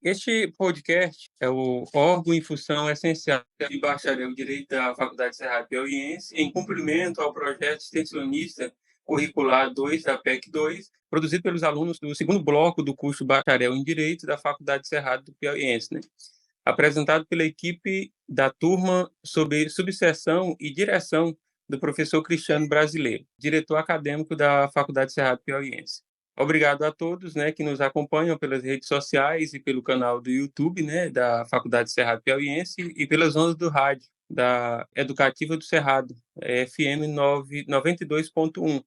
Este podcast é o órgão em função essencial de bacharel em Direito da Faculdade Cerrado Piauiense, em cumprimento ao projeto extensionista curricular 2 da PEC 2, produzido pelos alunos do segundo bloco do curso Bacharel em Direito da Faculdade Cerrado do Piauiense, né? Apresentado pela equipe da turma sob subseção e direção do professor Cristiano Brasileiro, diretor acadêmico da Faculdade Cerrado Piauiense. Obrigado a todos, né, que nos acompanham pelas redes sociais e pelo canal do YouTube, né, da Faculdade Cerrado Piauiense e pelas ondas do rádio da Educativa do Cerrado, FM 92.1,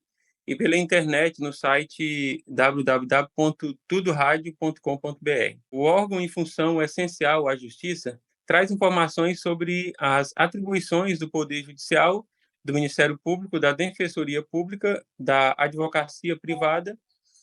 e pela internet no site www.tudoradio.com.br. O órgão em função essencial à justiça traz informações sobre as atribuições do Poder Judicial, do Ministério Público, da Defensoria Pública, da Advocacia Privada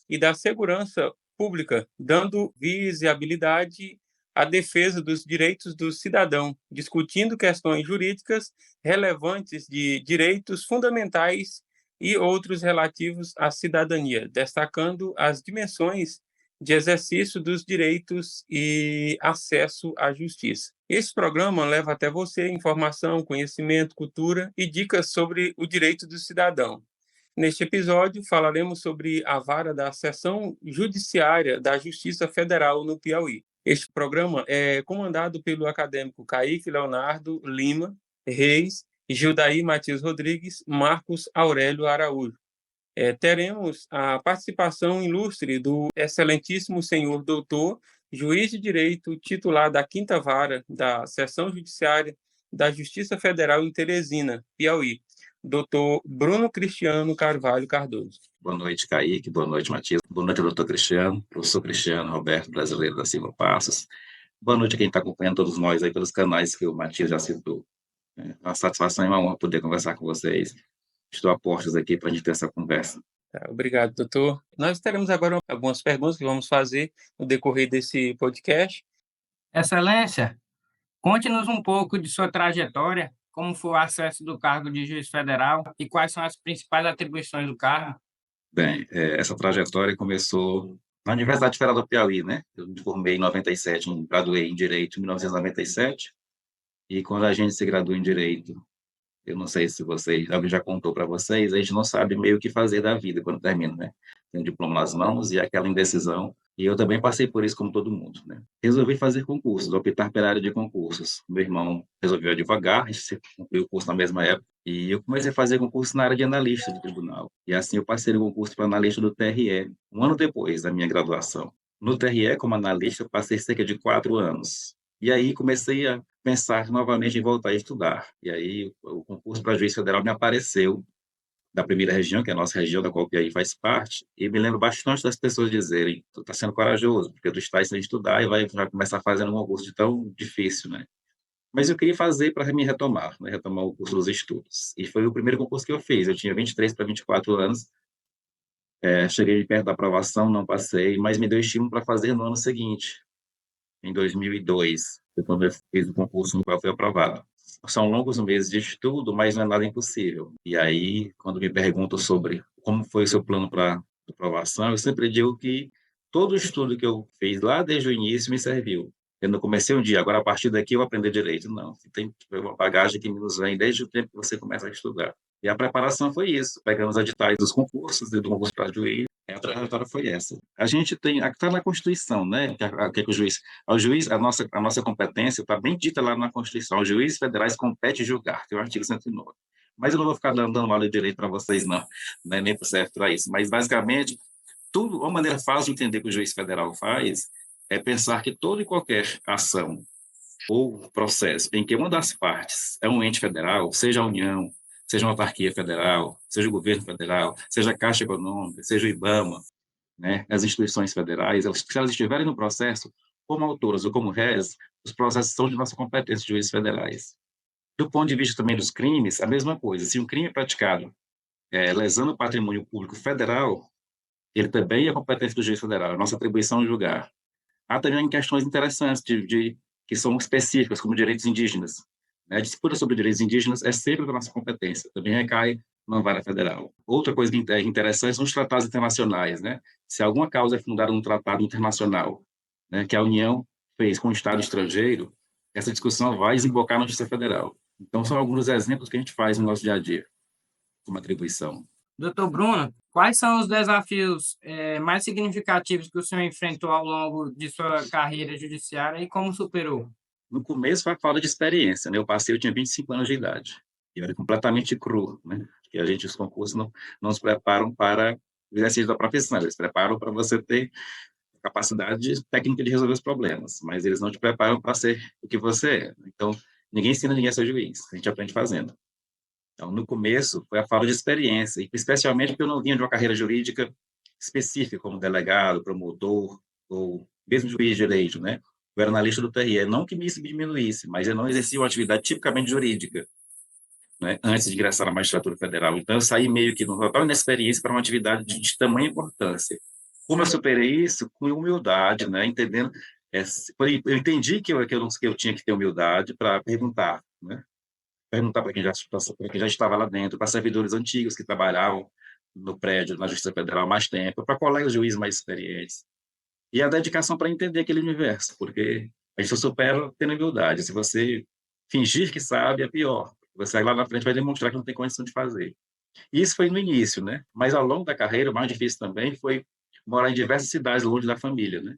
e da segurança pública, dando visibilidade à defesa dos direitos do cidadão, discutindo questões jurídicas relevantes de direitos fundamentais e outros relativos à cidadania, destacando as dimensões de exercício dos direitos e acesso à justiça. Esse programa leva até você informação, conhecimento, cultura e dicas sobre o direito do cidadão. Neste episódio, falaremos sobre a vara da Seção Judiciária da Justiça Federal no Piauí. Este programa é comandado pelo acadêmico Kaique Leonardo Lima Reis, Gildaí Matias Rodrigues, Marcos Aurélio Araújo. Teremos a participação ilustre do excelentíssimo senhor doutor, juiz de direito titular da 5ª Vara da Seção Judiciária da Justiça Federal em Teresina, Piauí, doutor Bruno Cristiano Carvalho Cardoso. Boa noite, Kaique. Boa noite, Matias. Boa noite, doutor Cristiano, professor Cristiano Roberto Brasileiro da Silva Passos. Boa noite a quem está acompanhando todos nós aí pelos canais que o Matias já citou. É uma satisfação e uma honra poder conversar com vocês. Estou a postos aqui para a gente ter essa conversa. Obrigado, doutor. Nós teremos agora algumas perguntas que vamos fazer no decorrer desse podcast. Excelência, conte-nos um pouco de sua trajetória, como foi o acesso do cargo de juiz federal e quais são as principais atribuições do cargo. Bem, essa trajetória começou na Universidade Federal do Piauí, né? Eu me formei em 97, graduei em Direito em 1997, e quando a gente se graduou em Direito, eu não sei se alguém já contou para vocês, a gente não sabe meio o que fazer da vida quando termina, né? Tem um diploma nas mãos e aquela indecisão, e eu também passei por isso como todo mundo, né? Resolvi fazer concursos, optar pela área de concursos. Meu irmão resolveu advogar, a gente concluiu o curso na mesma época, e eu comecei a fazer concurso na área de analista do tribunal. E assim eu passei no concurso para analista do TRE, um ano depois da minha graduação. No TRE, como analista, eu passei cerca de 4 anos. E aí comecei a pensar novamente em voltar a estudar. E aí o concurso para juiz federal me apareceu da primeira região, que é a nossa região, da qual o Piauí faz parte, e me lembro bastante das pessoas dizerem: tu está sendo corajoso, porque tu está sem estudar e vai começar fazendo um concurso de tão difícil, né? Mas eu queria fazer para me retomar, né? Retomar o curso dos estudos. E foi o primeiro concurso que eu fiz. Eu tinha 23 para 24 anos, cheguei perto da aprovação, não passei, mas me deu estímulo para fazer no ano seguinte, em 2002, quando eu fiz o concurso no qual fui aprovado. São longos meses de estudo, mas não é nada impossível. E aí, quando me perguntam sobre como foi o seu plano para aprovação, eu sempre digo que todo o estudo que eu fiz lá desde o início me serviu. Eu não comecei um dia, agora a partir daqui eu vou aprender direito. Não, tem uma bagagem que nos vem desde o tempo que você começa a estudar. E a preparação foi isso. Pegamos os editais dos concursos, e do concurso para juiz, a trajetória foi essa. A gente está na Constituição, né? Que o juiz, a nossa competência está bem dita lá na Constituição. Os juízes federais compete julgar, que é o artigo 109. Mas eu não vou ficar dando aula de direito para vocês, não, né? Nem por certo para isso. Mas, basicamente, uma maneira fácil de entender que o juiz federal faz é pensar que toda e qualquer ação ou processo em que uma das partes é um ente federal, seja a União, seja uma autarquia federal, seja o governo federal, seja a Caixa Econômica, seja o IBAMA, né, as instituições federais, se elas estiverem no processo, como autoras ou como réis, os processos são de nossa competência de juízes federais. Do ponto de vista também dos crimes, a mesma coisa. Se um crime é praticado lesando o patrimônio público federal, ele também é competência do juiz federal, a nossa atribuição é julgar. Há também questões interessantes que são específicas, como direitos indígenas. A disputa sobre direitos indígenas é sempre da nossa competência, também recai na vara federal. Outra coisa interessante são os tratados internacionais, né? Se alguma causa é fundada num tratado internacional, né, que a União fez com o Estado estrangeiro, essa discussão vai desembocar na Justiça Federal. Então, são alguns exemplos que a gente faz no nosso dia a dia, como atribuição. Doutor Bruno, quais são os desafios mais significativos que o senhor enfrentou ao longo de sua carreira judiciária e como superou? No começo, foi a falta de experiência, né? Eu tinha 25 anos de idade, e eu era completamente cru, né? Porque os concursos não nos preparam para o exercício da profissão, eles preparam para você ter capacidade técnica de resolver os problemas, mas eles não te preparam para ser o que você é. Então, ninguém ensina ninguém a ser juiz, a gente aprende fazendo. Então, no começo, foi a falta de experiência, e especialmente porque eu não vinha de uma carreira jurídica específica, como delegado, promotor, ou mesmo juiz de direito, né? Eu era analista do TRE, não que me diminuísse, mas eu não exercia uma atividade tipicamente jurídica, né, antes de ingressar na magistratura federal. Então, eu saí meio que no total inexperiência para uma atividade de tamanha importância. Como eu superei isso? Com humildade, né, entendendo. Eu entendi que eu tinha que ter humildade para perguntar, né? Perguntar para quem já estava lá dentro, para servidores antigos que trabalhavam no prédio, na Justiça Federal há mais tempo, para colegas juízes mais experientes. E a dedicação para entender aquele universo, porque a gente só supera tendo humildade. Se você fingir que sabe, é pior. Você lá na frente vai demonstrar que não tem condição de fazer. E isso foi no início, né? Mas ao longo da carreira, o mais difícil também foi morar em diversas cidades longe da família, né?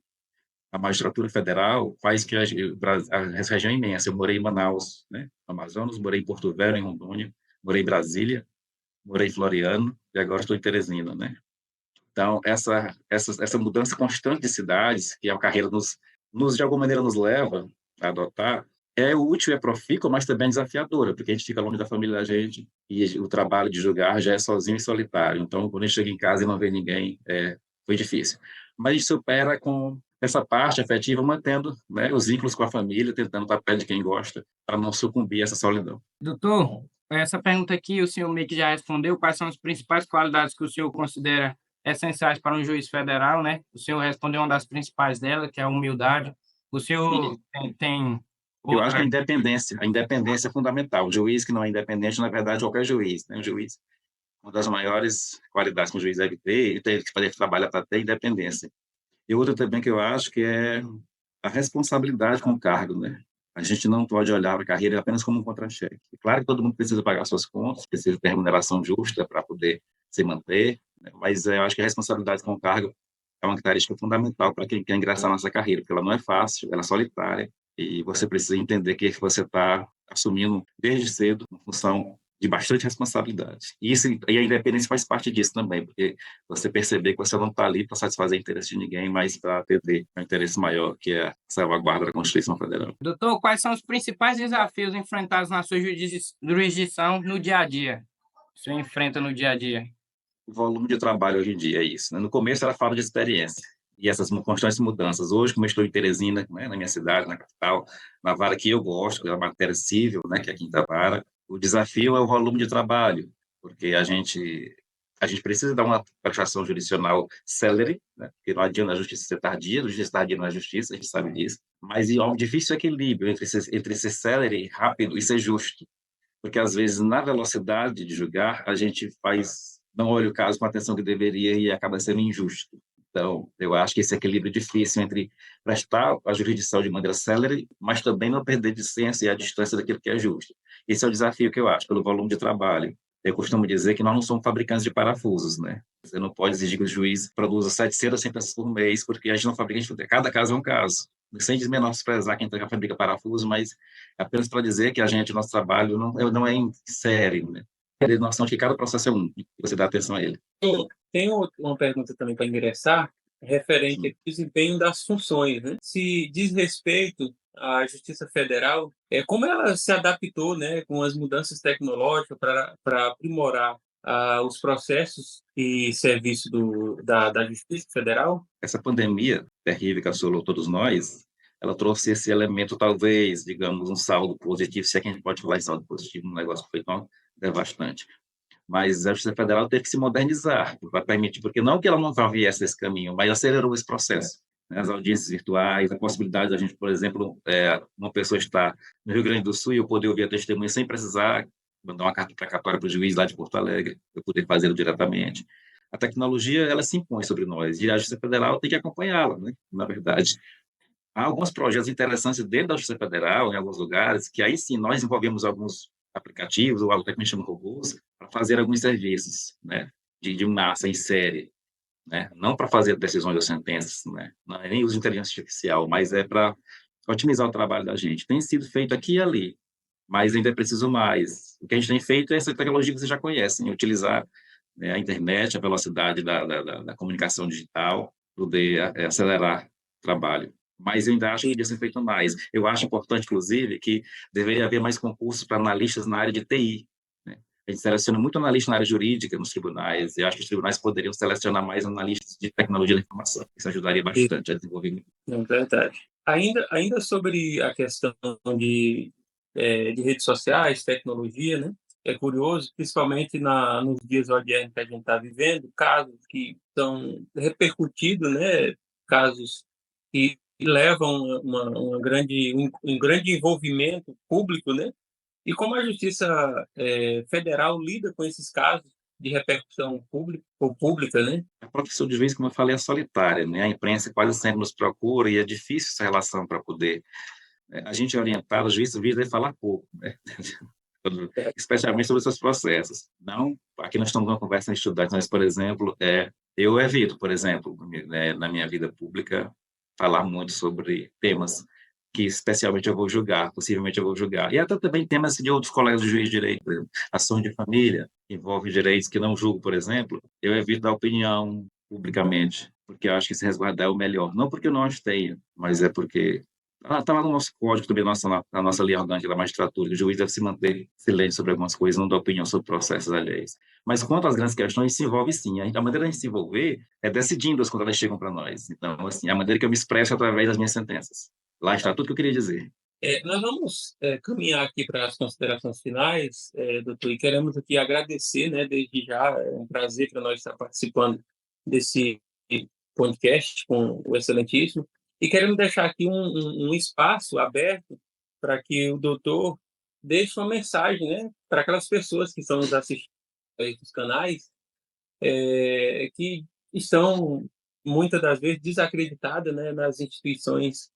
A magistratura federal faz que a região é imensa. Eu morei em Manaus, né? No Amazonas, morei em Porto Velho, em Rondônia, morei em Brasília, morei em Floriano e agora estou em Teresina, né? Então, essa mudança constante de cidades, que a carreira de alguma maneira, nos leva a adotar, é útil, é profícua, mas também é desafiadora, porque a gente fica longe da família da gente e o trabalho de julgar já é sozinho e solitário. Então, quando a gente chega em casa e não vê ninguém, foi difícil. Mas a gente supera com essa parte afetiva, mantendo, né, os vínculos com a família, tentando estar perto de quem gosta, para não sucumbir a essa solidão. Doutor, essa pergunta aqui o senhor meio que já respondeu. Quais são as principais qualidades que o senhor considera essenciais para um juiz federal, né? O senhor respondeu uma das principais dela, que é a humildade. O senhor tem Eu acho que outra... a independência é fundamental. O juiz que não é independente, na verdade, qualquer juiz, né? O juiz, uma das maiores qualidades que um juiz deve ter, ele tem que fazer trabalho para ter independência. E outra também que eu acho que é a responsabilidade com o cargo, né? A gente não pode olhar para a carreira apenas como um contra-cheque. Claro que todo mundo precisa pagar suas contas, precisa ter remuneração justa para poder se manter, né? Mas eu acho que a responsabilidade com o cargo é uma característica fundamental para quem quer ingressar na nossa carreira, porque ela não é fácil, ela é solitária, e você precisa entender que você está assumindo desde cedo uma função de bastante responsabilidade. E a independência faz parte disso também, porque você perceber que você não está ali para satisfazer o interesse de ninguém, mas para atender um interesse maior, que é a salvaguarda da Constituição Federal. Doutor, quais são os principais desafios enfrentados na sua jurisdição no dia a dia? O senhor enfrenta no dia a dia? O volume de trabalho hoje em dia é isso, né? No começo era falta de experiência, e essas constantes mudanças. Hoje, como eu estou em Teresina, né, na minha cidade, na capital, na vara que eu gosto, que é a matéria civil, né, que é a quinta vara, o desafio é o volume de trabalho, porque a gente precisa dar uma prestação jurisdicional célere, né, porque não adianta a justiça ser tardia, a justiça tardia não é justiça, a gente sabe disso, mas há um difícil equilíbrio entre ser célere, rápido e ser justo, porque às vezes na velocidade de julgar a gente não olha o caso com a atenção que deveria e acaba sendo injusto. Então, eu acho que esse equilíbrio é difícil entre prestar a jurisdição de maneira célere, mas também não perder de senso e a distância daquilo que é justo. Esse é o desafio que eu acho, pelo volume de trabalho. Eu costumo dizer que nós não somos fabricantes de parafusos, né? Você não pode exigir que o juiz produza 700 100 peças por mês, porque a gente não fabrica, cada caso é um caso. Sem menosprezar quem fabrica parafusos, mas apenas para dizer que nosso trabalho não é em série, né? Ter noção de que cada processo é único, e você dá atenção a ele. Tem uma pergunta também para ingressar, referente ao desempenho das funções, né? Se diz respeito à Justiça Federal, como ela se adaptou, né, com as mudanças tecnológicas para aprimorar os processos e serviços da Justiça Federal? Essa pandemia terrível que assolou todos nós, ela trouxe esse elemento, talvez, digamos, um saldo positivo, se é que a gente pode falar em saldo positivo, um negócio que foi tão devastante. Mas a Justiça Federal teve que se modernizar, para permitir, porque não que ela não viesse esse caminho, mas acelerou esse processo. Né? As audiências virtuais, a possibilidade da gente, por exemplo, uma pessoa estar no Rio Grande do Sul e eu poder ouvir a testemunha sem precisar mandar uma carta precatória para o juiz lá de Porto Alegre, eu poder fazê-lo diretamente. A tecnologia, ela se impõe sobre nós, e a Justiça Federal tem que acompanhá-la, né? Na verdade. Há alguns projetos interessantes dentro da Justiça Federal, em alguns lugares, que aí sim nós desenvolvemos alguns aplicativos, ou algo que a gente chama robôs, para fazer alguns serviços, né, de massa, em série, né, não para fazer decisões ou sentenças, né, não é nem uso de inteligência artificial, mas é para otimizar o trabalho da gente. Tem sido feito aqui e ali, mas ainda é preciso mais. O que a gente tem feito é essa tecnologia que vocês já conhecem, utilizar, né, a internet, a velocidade da comunicação digital, poder acelerar o trabalho. Mas eu ainda acho que podia ser feito mais. Eu acho importante, inclusive, que deveria haver mais concursos para analistas na área de TI. Né? A gente seleciona muito analista na área jurídica nos tribunais, e eu acho que os tribunais poderiam selecionar mais analistas de tecnologia da informação. Isso ajudaria bastante a desenvolver. É verdade. Ainda sobre a questão de, de redes sociais, tecnologia, né? É curioso, principalmente nos dias modernos que a gente está vivendo, casos que estão repercutidos, né? Casos que levam um grande envolvimento público, né? E como a Justiça Federal lida com esses casos de repercussão pública, né? A profissão de juiz, como eu falei, é solitária, né? A imprensa quase sempre nos procura e é difícil essa relação para poder. A gente é orientado, o juiz vai falar pouco, né? Especialmente sobre os seus processos. Não, aqui nós estamos numa conversa em estudantes, mas, por exemplo, eu evito, por exemplo, né, na minha vida pública, falar muito sobre temas que especialmente eu vou julgar, possivelmente eu vou julgar. E até também temas de outros colegas do juiz de direito, por exemplo, ações de família, que envolve direitos que não julgo, por exemplo, eu evito dar opinião publicamente, porque eu acho que se resguardar é o melhor. Não porque eu não as tenho, mas é porque está lá no nosso código também, na nossa lei orgânica da magistratura, que o juiz deve se manter silêncio sobre algumas coisas, não dar opinião sobre processos alheios. Mas quanto às grandes questões, se envolve sim. A maneira de a gente se envolver é decidindo-as quando elas chegam para nós. Então, assim, a maneira que eu me expresso é através das minhas sentenças. Lá está tudo que eu queria dizer. Nós vamos caminhar aqui para as considerações finais, doutor, e queremos aqui agradecer, né, desde já, é um prazer para nós estar participando desse podcast com o Excelentíssimo, e queremos deixar aqui um espaço aberto para que o doutor deixe uma mensagem, né, para aquelas pessoas que estão nos assistindo aí nos canais, que estão, muitas das vezes, desacreditadas, né, nas instituições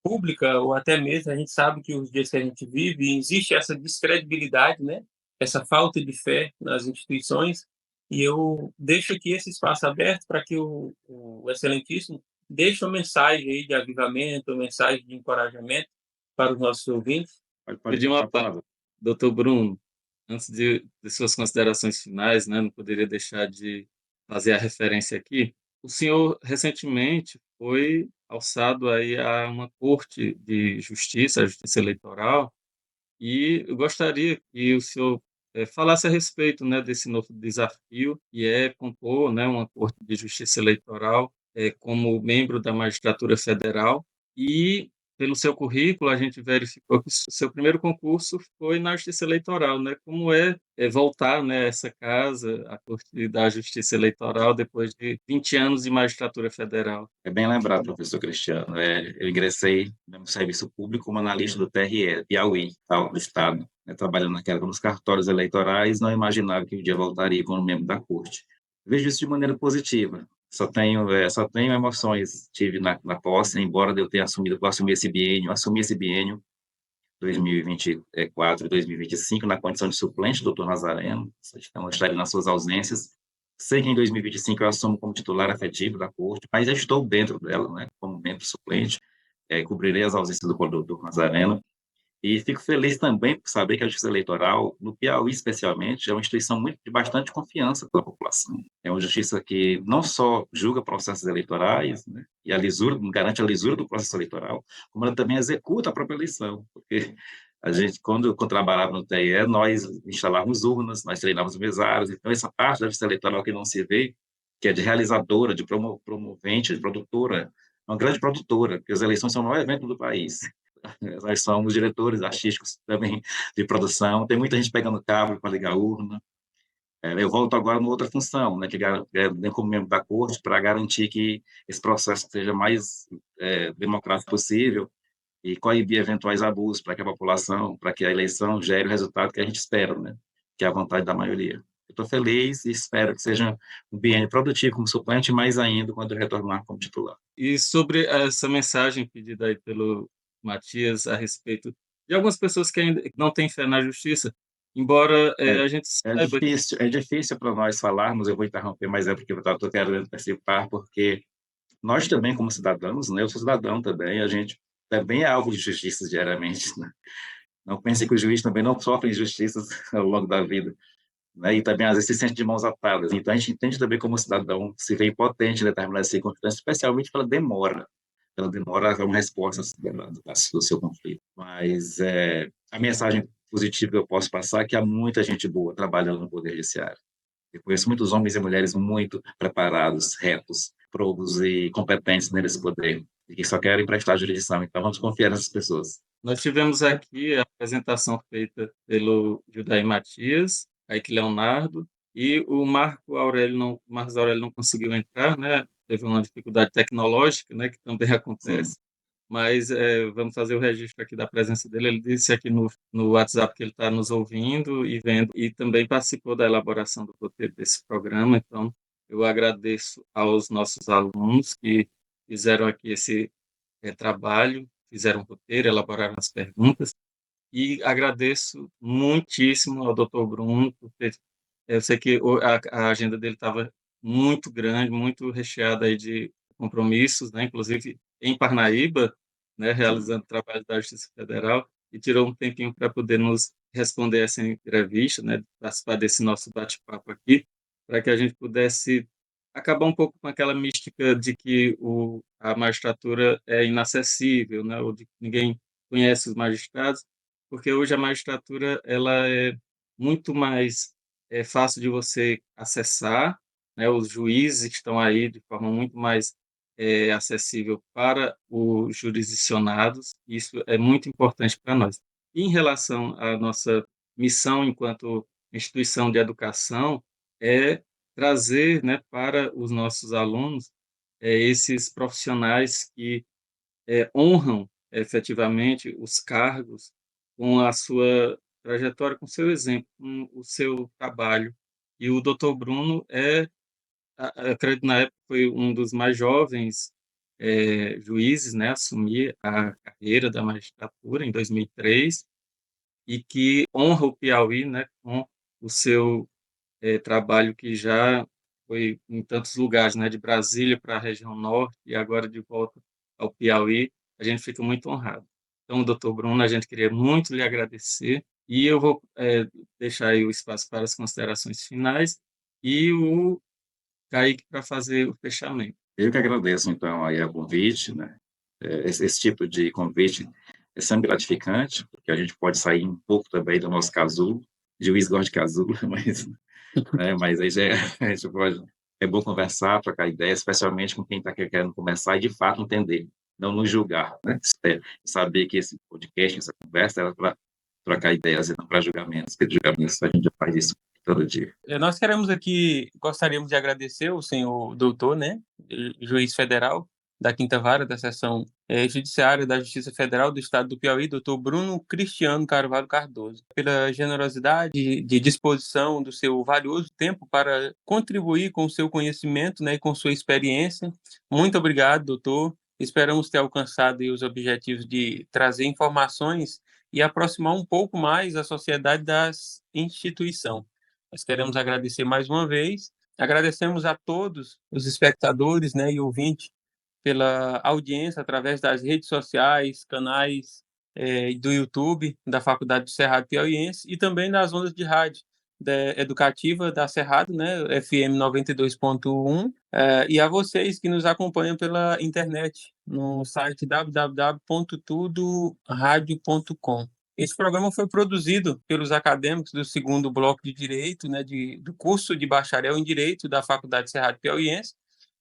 pública, ou até mesmo a gente sabe que os dias que a gente vive existe essa descredibilidade, né? Essa falta de fé nas instituições, e eu deixo aqui esse espaço aberto para que o Excelentíssimo deixe uma mensagem aí de avivamento, uma mensagem de encorajamento para os nossos ouvintes. Pode Pedir uma palavra. palavra. Doutor Bruno, antes de suas considerações finais, né, não poderia deixar de fazer a referência aqui. O senhor recentemente foi alçado aí a uma corte de justiça, a Justiça Eleitoral, e eu gostaria que o senhor falasse a respeito, né, desse novo desafio, que é compor, né, uma corte de justiça eleitoral como membro da magistratura federal. E pelo seu currículo a gente verificou que o seu primeiro concurso foi na Justiça Eleitoral, né? Como voltar, né, a essa casa, a Corte da Justiça Eleitoral, depois de 20 anos de magistratura federal? É bem lembrado, professor Cristiano. Eu ingressei no serviço público como analista do TRE, Piauí, do Estado, né, trabalhando nos cartórios eleitorais, não imaginava que um dia voltaria como membro da corte. Vejo isso de maneira positiva. Só tenho emoções. Tive na posse, embora eu tenha assumi esse biênio 2024 e 2025 na condição de suplente do doutor Nazareno, então eu estarei nas suas ausências. Sei que em 2025 eu assumo como titular efetivo da corte, mas já estou dentro dela, né, como membro suplente, cobrirei as ausências do doutor Nazareno. E fico feliz também por saber que a Justiça Eleitoral, no Piauí especialmente, é uma instituição de bastante confiança pela população. É uma justiça que não só julga processos eleitorais, né, e garante a lisura do processo eleitoral, como ela também executa a própria eleição. Porque a gente, quando trabalhava no TRE, nós instalávamos urnas, nós treinávamos mesários, então essa parte da Justiça Eleitoral que não se vê, que é de realizadora, de promovente, de produtora, uma grande produtora, porque as eleições são o maior evento do país. Nós somos diretores artísticos também de produção, tem muita gente pegando cabo para ligar a urna. Eu volto agora numa outra função, né, que como membro da corte, para garantir que esse processo seja mais democrático possível e coibir eventuais abusos para que a população, para que a eleição gere o resultado que a gente espera, né, que é a vontade da maioria. estou feliz e espero que seja um biênio produtivo como suplente, mais ainda quando eu retornar como titular. E sobre essa mensagem pedida aí pelo Matias a respeito de algumas pessoas que ainda não têm fé na justiça, embora a gente saiba que É difícil para nós falarmos, eu vou interromper, mas é porque eu estou querendo participar, porque nós também, como cidadãos, né, eu sou cidadão também, a gente também é alvo de justiça diariamente, né? Não pense que o juiz também não sofre injustiças ao longo da vida, né? E também às vezes se sente de mãos atadas. Então a gente entende também como cidadão se vê impotente em determinadas circunstâncias, especialmente pela demora a uma resposta do seu conflito. Mas a mensagem positiva que eu posso passar é que há muita gente boa trabalhando no Poder Judiciário. Eu conheço muitos homens e mulheres muito preparados, retos, probos e competentes nesse poder, e que só querem prestar jurisdição. Então, vamos confiar nessas pessoas. nós tivemos aqui a apresentação feita pelo Judaí Matias, Kaique Leonardo, e o Marcos Aurélio não conseguiu entrar, né? Teve uma dificuldade tecnológica, né? Que também acontece. Sim. Mas vamos fazer o registro aqui da presença dele. Ele disse aqui no WhatsApp que ele está nos ouvindo e vendo, e também participou da elaboração do roteiro desse programa. Então, eu agradeço aos nossos alunos que fizeram aqui esse trabalho, fizeram o roteiro, elaboraram as perguntas, e agradeço muitíssimo ao Dr. Bruno por ter. Eu sei que a agenda dele estava muito grande, muito recheada aí de compromissos, né? Inclusive em Parnaíba, né? Realizando trabalho da Justiça Federal, e tirou um tempinho para poder nos responder essa entrevista, né? Participar desse nosso bate-papo aqui, para que a gente pudesse acabar um pouco com aquela mística de que a magistratura é inacessível, né? Ou de que ninguém conhece os magistrados, porque hoje a magistratura ela é muito mais fácil de você acessar, né? Os juízes estão aí de forma muito mais acessível para os jurisdicionados. Isso é muito importante para nós. E em relação à nossa missão enquanto instituição de educação, é trazer, né, para os nossos alunos esses profissionais que honram efetivamente os cargos com a sua trajetória, com o seu exemplo, com o seu trabalho. E o Dr. Bruno acredito na época foi um dos mais jovens juízes, né, a assumir a carreira da magistratura em 2003, e que honra o Piauí, né, com o seu trabalho que já foi em tantos lugares, né, de Brasília para a região norte e agora de volta ao Piauí. A gente fica muito honrado. Então, doutor Bruno, a gente queria muito lhe agradecer, e eu vou deixar aí o espaço para as considerações finais e o Kaique para fazer o fechamento. Eu que agradeço, então, aí o convite, né? Esse tipo de convite é sempre gratificante, porque a gente pode sair um pouco também do nosso casulo, juiz gosta de casulo, mas aí a gente pode, é bom conversar, trocar ideias, especialmente com quem está querendo começar e, de fato, entender, não nos julgar, né? Saber que esse podcast, essa conversa, é para trocar ideias e não para julgamentos, porque julgamentos a gente faz isso todo dia. Nós gostaríamos de agradecer o senhor doutor, né, juiz federal da Quinta Vara da Seção Judiciária da Justiça Federal do Estado do Piauí, doutor Bruno Cristiano Carvalho Cardoso, pela generosidade de disposição do seu valioso tempo para contribuir com o seu conhecimento, né, e com sua experiência. Muito obrigado, doutor. Esperamos ter alcançado os objetivos de trazer informações e aproximar um pouco mais a sociedade das instituições. Nós queremos agradecer mais uma vez. Agradecemos a todos os espectadores, né, e ouvintes pela audiência através das redes sociais, canais do YouTube da Faculdade do Cerrado Piauiense e também das ondas de rádio educativa da Cerrado, né, FM 92.1, e a vocês que nos acompanham pela internet no site www.tudoradio.com. Esse programa foi produzido pelos acadêmicos do segundo bloco de Direito, né, do curso de Bacharel em Direito da Faculdade Cerrado Piauiense,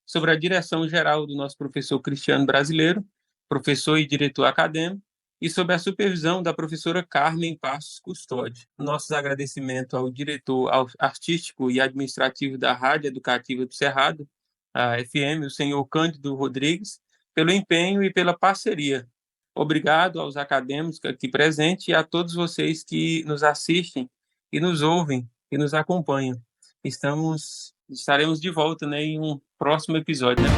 sobre a direção geral do nosso professor Cristiano Brasileiro, professor e diretor acadêmico, e sob a supervisão da professora Carmen Passos Custódio. Nossos agradecimentos ao diretor artístico e administrativo da Rádio Educativa do Cerrado, a FM, o senhor Cândido Rodrigues, pelo empenho e pela parceria. Obrigado aos acadêmicos aqui presentes e a todos vocês que nos assistem e nos ouvem e nos acompanham. estaremos de volta, né, em um próximo episódio, né?